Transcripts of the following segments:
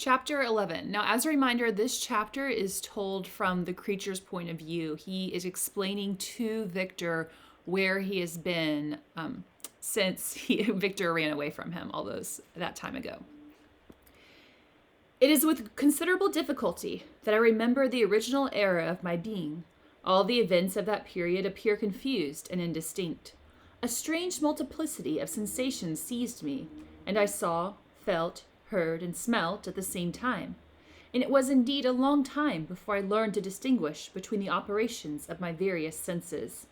Chapter 11. Now, as a reminder, this chapter is told from the creature's point of view. He is explaining to Victor where he has been since Victor ran away from him that time ago. It is with considerable difficulty that I remember the original era of my being. All the events of that period appear confused and indistinct. A strange multiplicity of sensations seized me, and I saw, felt, heard, and smelt at the same time. And it was indeed a long time before I learned to distinguish between the operations of my various senses.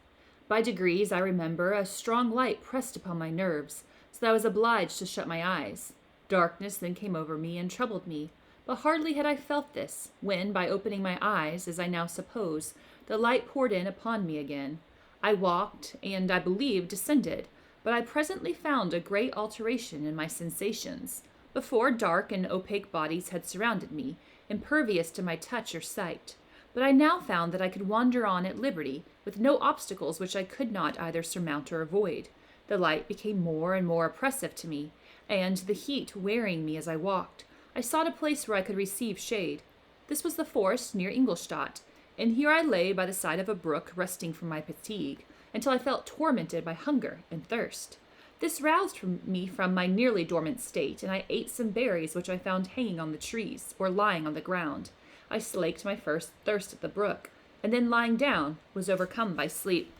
By degrees, I remember, a strong light pressed upon my nerves, so that I was obliged to shut my eyes. Darkness then came over me and troubled me, but hardly had I felt this, when, by opening my eyes, as I now suppose, the light poured in upon me again. I walked, and, I believe, descended, but I presently found a great alteration in my sensations. Before, dark and opaque bodies had surrounded me, impervious to my touch or sight. But I now found that I could wander on at liberty, with no obstacles which I could not either surmount or avoid. The light became more and more oppressive to me, and, the heat wearing me as I walked, I sought a place where I could receive shade. This was the forest near Ingolstadt, and here I lay by the side of a brook, resting from my fatigue, until I felt tormented by hunger and thirst. This roused me from my nearly dormant state, and I ate some berries which I found hanging on the trees, or lying on the ground. I slaked my first thirst at the brook, and then lying down, was overcome by sleep.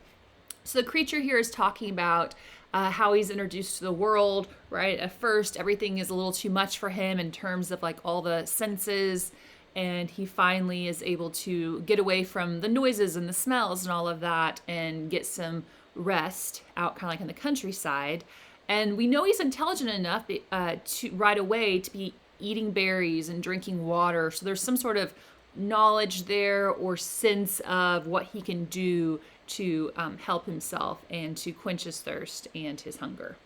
So the creature here is talking about how he's introduced to the world, right? At first, everything is a little too much for him in terms of like all the senses, and he finally is able to get away from the noises and the smells and all of that and get some rest out kind of like in the countryside. And we know he's intelligent enough to right away to be eating berries and drinking water. So there's some sort of knowledge there or sense of what he can do to help himself and to quench his thirst and his hunger.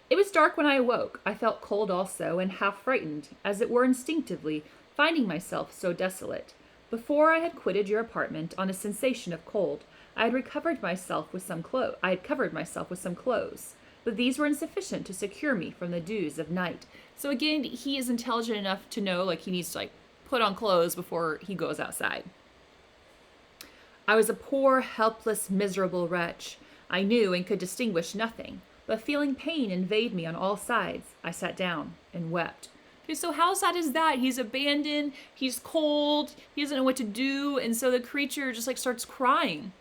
It was dark when I awoke. I felt cold also, and half frightened, as it were instinctively, finding myself so desolate. Before I had quitted your apartment on a sensation of cold, I had covered myself with some clothes, but these were insufficient to secure me from the dews of night. So again, he is intelligent enough to know like he needs to put on clothes before he goes outside. I was a poor, helpless, miserable wretch. I knew and could distinguish nothing, but feeling pain invade me on all sides, I sat down and wept. Okay, so how sad is that? He's abandoned, he's cold, he doesn't know what to do, and so the creature just starts crying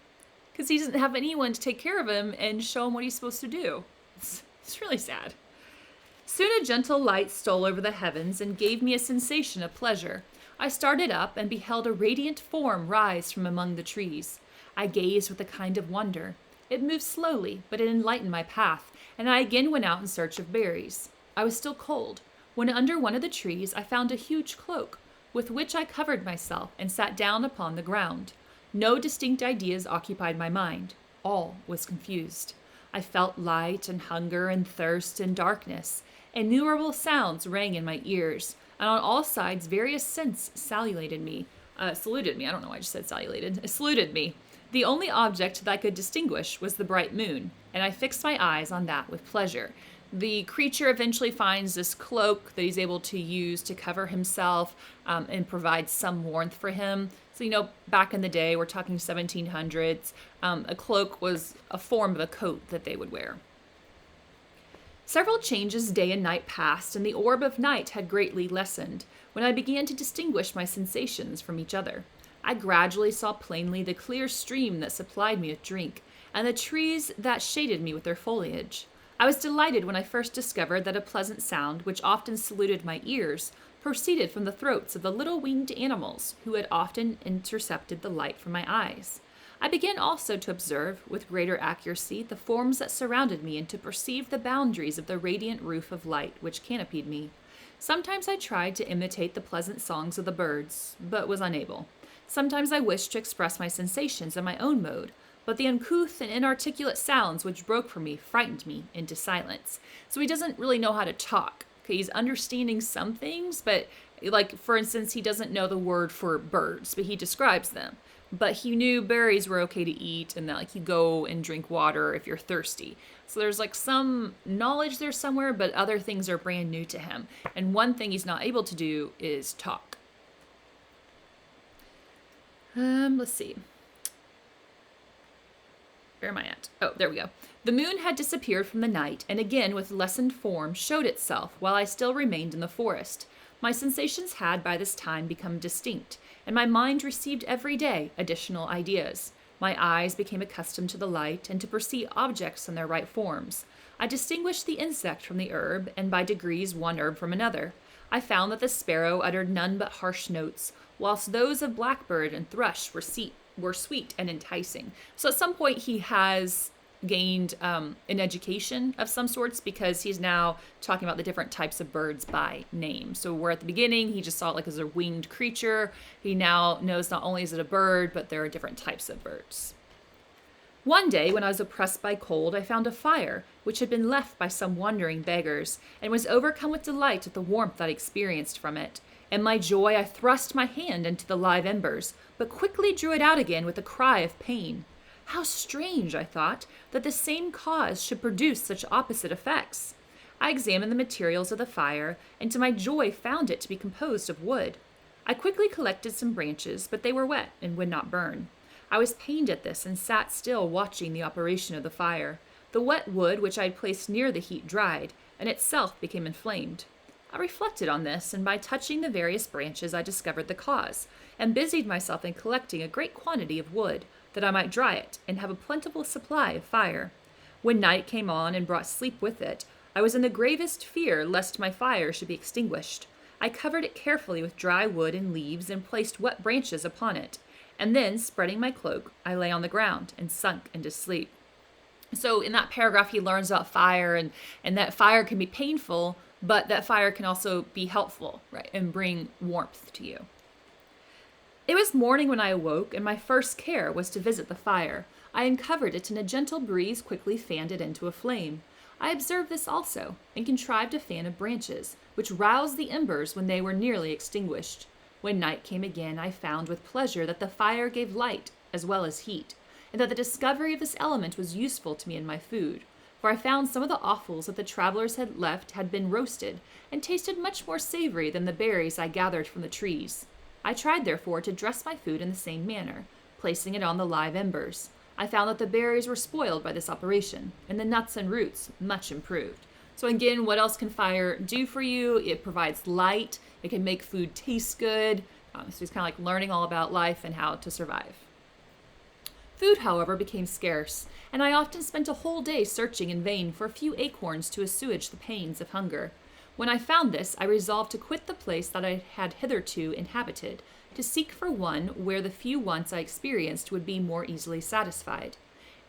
because he doesn't have anyone to take care of him and show him what he's supposed to do. It's really sad. Soon a gentle light stole over the heavens and gave me a sensation of pleasure. I started up and beheld a radiant form rise from among the trees. I gazed with a kind of wonder. It moved slowly, but it enlightened my path, and I again went out in search of berries. I was still cold, when under one of the trees I found a huge cloak, with which I covered myself and sat down upon the ground. No distinct ideas occupied my mind. All was confused. I felt light and hunger and thirst and darkness. Innumerable sounds rang in my ears, and on all sides various scents saluted me. I don't know why I just said saluted me. The only object that I could distinguish was the bright moon, and I fixed my eyes on that with pleasure. The creature eventually finds this cloak that he's able to use to cover himself and provide some warmth for him. So, back in the day, we're talking 1700s, a cloak was a form of a coat that they would wear. Several changes day and night passed, and the orb of night had greatly lessened, when I began to distinguish my sensations from each other. I gradually saw plainly the clear stream that supplied me with drink, and the trees that shaded me with their foliage. I was delighted when I first discovered that a pleasant sound, which often saluted my ears, proceeded from the throats of the little winged animals who had often intercepted the light from my eyes. I began also to observe, with greater accuracy, the forms that surrounded me and to perceive the boundaries of the radiant roof of light which canopied me. Sometimes I tried to imitate the pleasant songs of the birds, but was unable. Sometimes I wished to express my sensations in my own mode, but the uncouth and inarticulate sounds which broke from me frightened me into silence. So he doesn't really know how to talk. Okay, he's understanding some things, but for instance, he doesn't know the word for birds, but he describes them. but he knew berries were okay to eat and that like you go and drink water if you're thirsty. So there's like some knowledge there somewhere, but other things are brand new to him. And one thing he's not able to do is talk. Let's see. Where am I at? Oh, there we go. The moon had disappeared from the night, and again with lessened form showed itself while I still remained in the forest. My sensations had by this time become distinct, and my mind received every day additional ideas. My eyes became accustomed to the light and to perceive objects in their right forms. I distinguished the insect from the herb, and by degrees one herb from another. I found that the sparrow uttered none but harsh notes, whilst those of blackbird and thrush were sweet and enticing. So at some point he has gained an education of some sorts because he's now talking about the different types of birds by name. So where at the beginning he just saw it like as a winged creature, he now knows not only is it a bird, but there are different types of birds. One day, when I was oppressed by cold, I found a fire, which had been left by some wandering beggars, and was overcome with delight at the warmth I experienced from it. In my joy, I thrust my hand into the live embers, but quickly drew it out again with a cry of pain. How strange, I thought, that the same cause should produce such opposite effects. I examined the materials of the fire, and to my joy found it to be composed of wood. I quickly collected some branches, but they were wet and would not burn. I was pained at this and sat still watching the operation of the fire. The wet wood which I had placed near the heat dried, and itself became inflamed. I reflected on this, and by touching the various branches I discovered the cause, and busied myself in collecting a great quantity of wood, that I might dry it, and have a plentiful supply of fire. When night came on and brought sleep with it, I was in the gravest fear lest my fire should be extinguished. I covered it carefully with dry wood and leaves, and placed wet branches upon it, and then, spreading my cloak, I lay on the ground and sunk into sleep. So in that paragraph, he learns about fire and that fire can be painful, but that fire can also be helpful, right, and bring warmth to you. It was morning when I awoke, and my first care was to visit the fire. I uncovered it, and a gentle breeze quickly fanned it into a flame. I observed this also, and contrived a fan of branches, which roused the embers when they were nearly extinguished. When night came again, I found with pleasure that the fire gave light as well as heat, and that the discovery of this element was useful to me in my food, for I found some of the offals that the travelers had left had been roasted, and tasted much more savory than the berries I gathered from the trees. I tried, therefore, to dress my food in the same manner, placing it on the live embers. I found that the berries were spoiled by this operation, and the nuts and roots much improved. So again, what else can fire do for you? It provides light. It can make food taste good. So it's kind of like learning all about life and how to survive. Food, however, became scarce, and I often spent a whole day searching in vain for a few acorns to assuage the pains of hunger. When I found this, I resolved to quit the place that I had hitherto inhabited, to seek for one where the few wants I experienced would be more easily satisfied.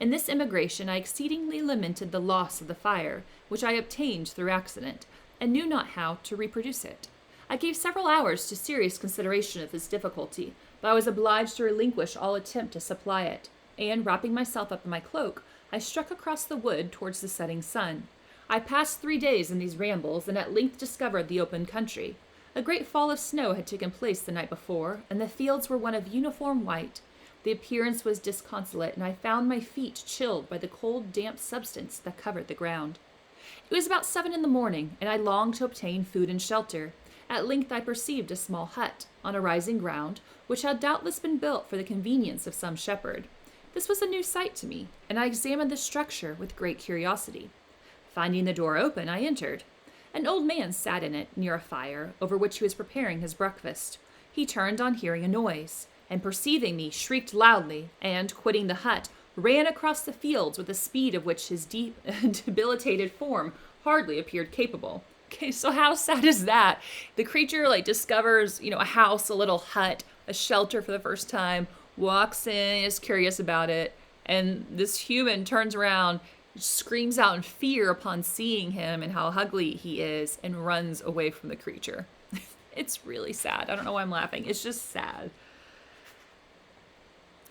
In this emigration I exceedingly lamented the loss of the fire, which I obtained through accident, and knew not how to reproduce it. I gave several hours to serious consideration of this difficulty, but I was obliged to relinquish all attempt to supply it, and, wrapping myself up in my cloak, I struck across the wood towards the setting sun. I passed 3 days in these rambles, and at length discovered the open country. A great fall of snow had taken place the night before, and the fields were one of uniform white. The appearance was disconsolate, and I found my feet chilled by the cold, damp substance that covered the ground. It was about 7 in the morning, and I longed to obtain food and shelter. At length I perceived a small hut, on a rising ground, which had doubtless been built for the convenience of some shepherd. This was a new sight to me, and I examined the structure with great curiosity. Finding the door open, I entered. An old man sat in it, near a fire, over which he was preparing his breakfast. He turned on hearing a noise, and perceiving me, shrieked loudly, and, quitting the hut, ran across the fields with a speed of which his debilitated form hardly appeared capable. Okay, so how sad is that? The creature, discovers, a house, a little hut, a shelter for the first time, walks in, is curious about it, and this human turns around, screams out in fear upon seeing him and how ugly he is, and runs away from the creature. It's really sad. I don't know why I'm laughing. It's just sad.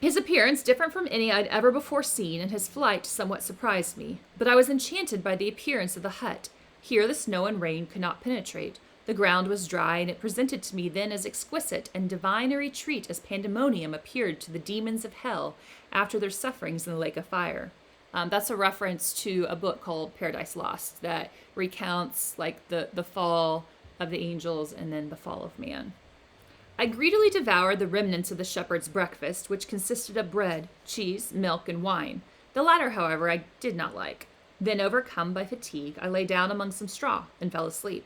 His appearance, different from any I'd ever before seen, and his flight somewhat surprised me, but I was enchanted by the appearance of the hut. Here the snow and rain could not penetrate. The ground was dry, and it presented to me then as exquisite and divine a retreat as pandemonium appeared to the demons of hell after their sufferings in the lake of fire. That's a reference to a book called Paradise Lost that recounts like the fall of the angels and then the fall of man. I greedily devoured the remnants of the shepherd's breakfast, which consisted of bread, cheese, milk, and wine. The latter, however, I did not like. Then, overcome by fatigue, I lay down among some straw and fell asleep.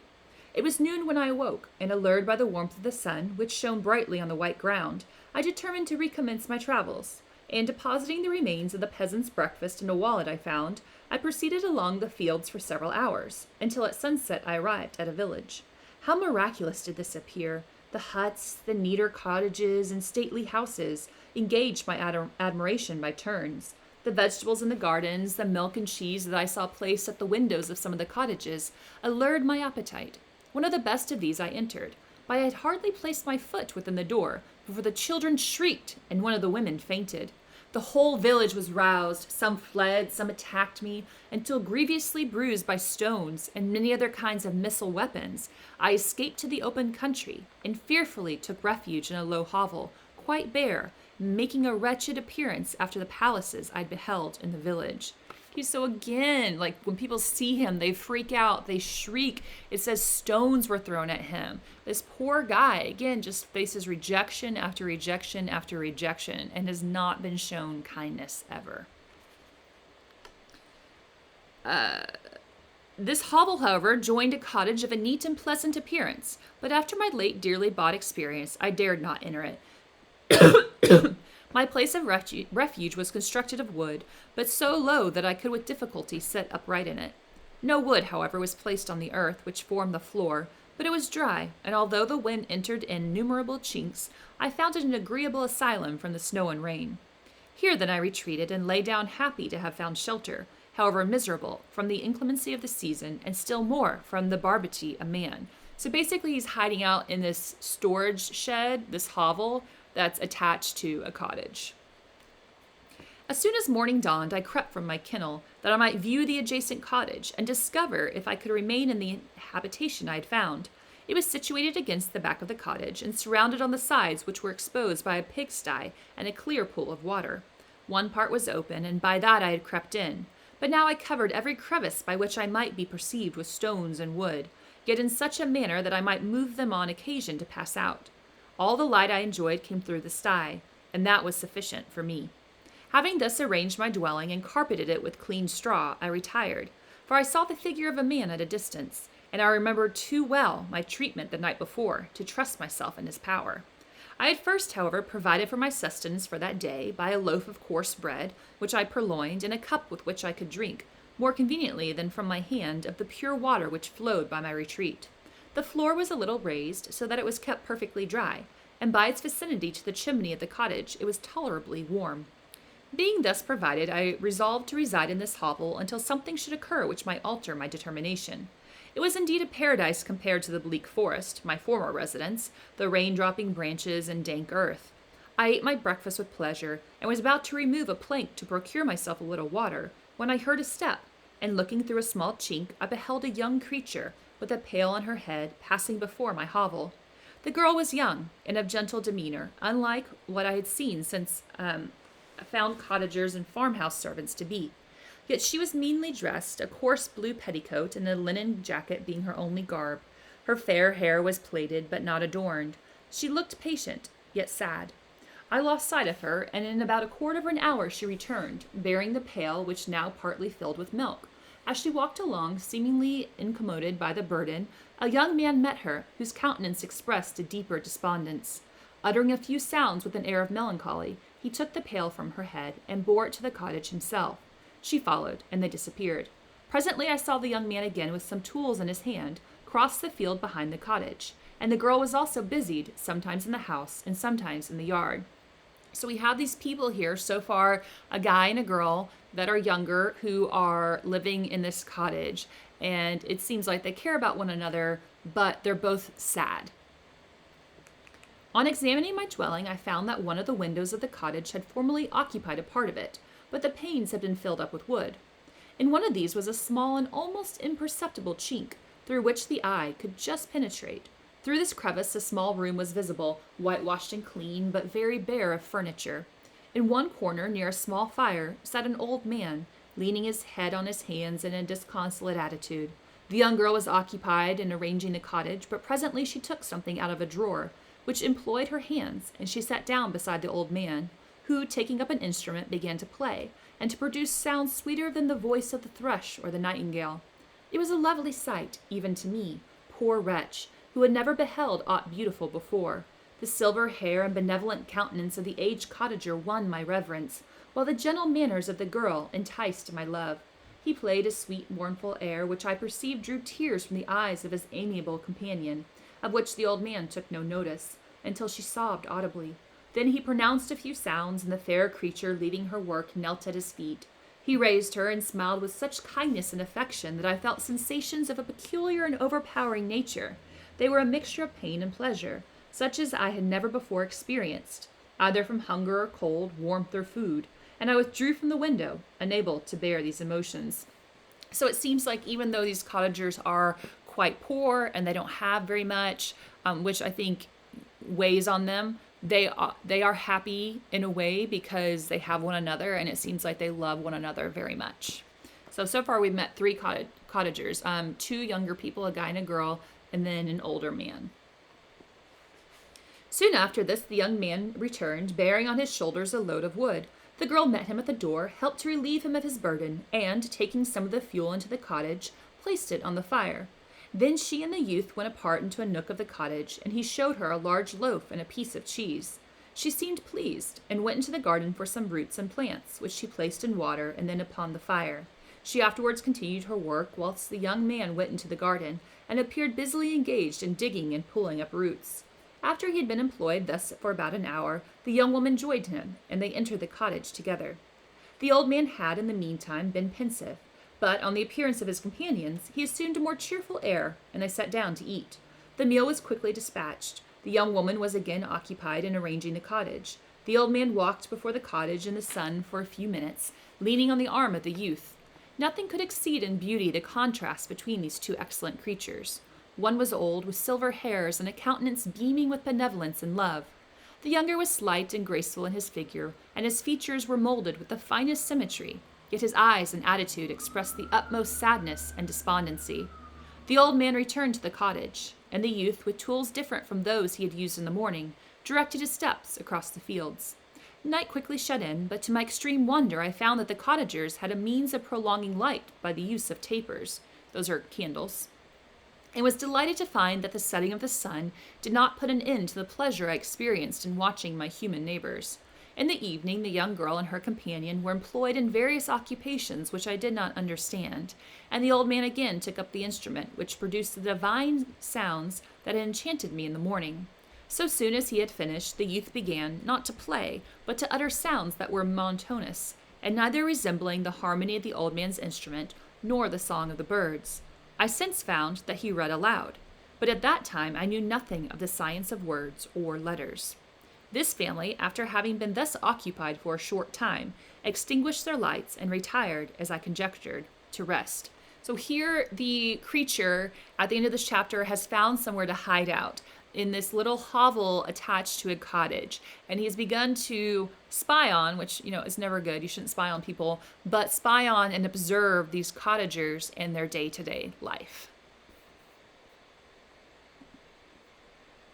It was noon when I awoke, and allured by the warmth of the sun, which shone brightly on the white ground, I determined to recommence my travels, and depositing the remains of the peasant's breakfast in a wallet I found, I proceeded along the fields for several hours, until at sunset I arrived at a village. How miraculous did this appear! The huts, the neater cottages, and stately houses engaged my admiration by turns. The vegetables in the gardens, the milk and cheese that I saw placed at the windows of some of the cottages, allured my appetite. One of the best of these I entered, but I had hardly placed my foot within the door before the children shrieked and one of the women fainted. The whole village was roused. Some fled, some attacked me, until grievously bruised by stones and many other kinds of missile weapons, I escaped to the open country and fearfully took refuge in a low hovel, quite bare, making a wretched appearance after the palaces I'd beheld in the village. So again, like when people see him, they freak out, they shriek. It says stones were thrown at him. This poor guy, again, just faces rejection after rejection after rejection and has not been shown kindness ever. This hovel, however, joined a cottage of a neat and pleasant appearance, but after my late dearly bought experience, I dared not enter it. My place of refuge was constructed of wood, but so low that I could with difficulty sit upright in it. No wood, however, was placed on the earth which formed the floor, but it was dry, and although the wind entered in innumerable chinks, I found it an agreeable asylum from the snow and rain. Here then I retreated and lay down happy to have found shelter, however miserable, from the inclemency of the season, and still more from the barbarity of man. So basically he's hiding out in this storage shed, this hovel, that's attached to a cottage. As soon as morning dawned, I crept from my kennel that I might view the adjacent cottage and discover if I could remain in the habitation I had found. It was situated against the back of the cottage and surrounded on the sides, which were exposed by a pigsty and a clear pool of water. One part was open, and by that I had crept in, but now I covered every crevice by which I might be perceived with stones and wood, yet in such a manner that I might move them on occasion to pass out. All the light I enjoyed came through the sty, and that was sufficient for me. Having thus arranged my dwelling and carpeted it with clean straw, I retired, for I saw the figure of a man at a distance, and I remembered too well my treatment the night before to trust myself in his power. I had first, however, provided for my sustenance for that day by a loaf of coarse bread, which I purloined, and a cup with which I could drink, more conveniently than from my hand, of the pure water which flowed by my retreat. The floor was a little raised, so that it was kept perfectly dry, and by its vicinity to the chimney of the cottage, it was tolerably warm. Being thus provided, I resolved to reside in this hovel until something should occur which might alter my determination. It was indeed a paradise compared to the bleak forest, my former residence, the rain-dropping branches and dank earth. I ate my breakfast with pleasure, and was about to remove a plank to procure myself a little water, when I heard a step, and looking through a small chink, I beheld a young creature, with a pail on her head, passing before my hovel. The girl was young and of gentle demeanor, unlike what I had seen since found cottagers and farmhouse servants to be. Yet she was meanly dressed, a coarse blue petticoat and a linen jacket being her only garb. Her fair hair was plaited, but not adorned. She looked patient, yet sad. I lost sight of her, and in about a quarter of an hour she returned, bearing the pail, which now partly filled with milk. As she walked along, seemingly incommoded by the burden, a young man met her, whose countenance expressed a deeper despondence. Uttering a few sounds with an air of melancholy, he took the pail from her head and bore it to the cottage himself. She followed, and they disappeared. Presently I saw the young man again with some tools in his hand, cross the field behind the cottage, and the girl was also busied, sometimes in the house and sometimes in the yard. So we have these people here, so far, a guy and a girl that are younger who are living in this cottage, and it seems like they care about one another, but they're both sad. On examining my dwelling, I found that one of the windows of the cottage had formerly occupied a part of it, but the panes had been filled up with wood. In one of these was a small and almost imperceptible chink, through which the eye could just penetrate. Through this crevice, a small room was visible, whitewashed and clean, but very bare of furniture. In one corner, near a small fire, sat an old man, leaning his head on his hands in a disconsolate attitude. The young girl was occupied in arranging the cottage, but presently she took something out of a drawer, which employed her hands, and she sat down beside the old man, who, taking up an instrument, began to play, and to produce sounds sweeter than the voice of the thrush or the nightingale. It was a lovely sight, even to me, poor wretch, who had never beheld aught beautiful before. The silver hair and benevolent countenance of the aged cottager won my reverence, while the gentle manners of the girl enticed my love. He played a sweet, mournful air, which I perceived drew tears from the eyes of his amiable companion, of which the old man took no notice, until she sobbed audibly. Then he pronounced a few sounds, and the fair creature, leaving her work, knelt at his feet. He raised her and smiled with such kindness and affection that I felt sensations of a peculiar and overpowering nature. They were a mixture of pain and pleasure, such as I had never before experienced, either from hunger or cold, warmth or food, and I withdrew from the window, unable to bear these emotions. So it seems like even though these cottagers are quite poor and they don't have very much, which I think weighs on them, they are happy in a way because they have one another, and it seems like they love one another very much. So far we've met three cottagers, two younger people, a guy and a girl, and then an older man. Soon after this, the young man returned, bearing on his shoulders a load of wood. The girl met him at the door, helped to relieve him of his burden, and, taking some of the fuel into the cottage, placed it on the fire. Then she and the youth went apart into a nook of the cottage, and he showed her a large loaf and a piece of cheese. She seemed pleased, and went into the garden for some roots and plants, which she placed in water and then upon the fire. She afterwards continued her work, whilst the young man went into the garden, and appeared busily engaged in digging and pulling up roots. After he had been employed thus for about an hour, the young woman joined him, and they entered the cottage together. The old man had, in the meantime, been pensive, but on the appearance of his companions, he assumed a more cheerful air, and they sat down to eat. The meal was quickly dispatched. The young woman was again occupied in arranging the cottage. The old man walked before the cottage in the sun for a few minutes, leaning on the arm of the youth. Nothing could exceed in beauty the contrast between these two excellent creatures. One was old, with silver hairs and a countenance beaming with benevolence and love. The younger was slight and graceful in his figure, and his features were molded with the finest symmetry, yet his eyes and attitude expressed the utmost sadness and despondency. The old man returned to the cottage, and the youth, with tools different from those he had used in the morning, directed his steps across the fields. Night quickly shut in, but to my extreme wonder I found that the cottagers had a means of prolonging light by the use of tapers, those are candles, and was delighted to find that the setting of the sun did not put an end to the pleasure I experienced in watching my human neighbors. In the evening, the young girl and her companion were employed in various occupations which I did not understand, and the old man again took up the instrument, which produced the divine sounds that had enchanted me in the morning. So soon as he had finished, the youth began, not to play, but to utter sounds that were monotonous, and neither resembling the harmony of the old man's instrument, nor the song of the birds. I since found that he read aloud, but at that time I knew nothing of the science of words or letters. This family, after having been thus occupied for a short time, extinguished their lights and retired, as I conjectured, to rest. So here the creature, at the end of this chapter, has found somewhere to hide out in this little hovel attached to a cottage. And he has begun to spy on, which, is never good. You shouldn't spy on people, but spy on and observe these cottagers in their day-to-day life.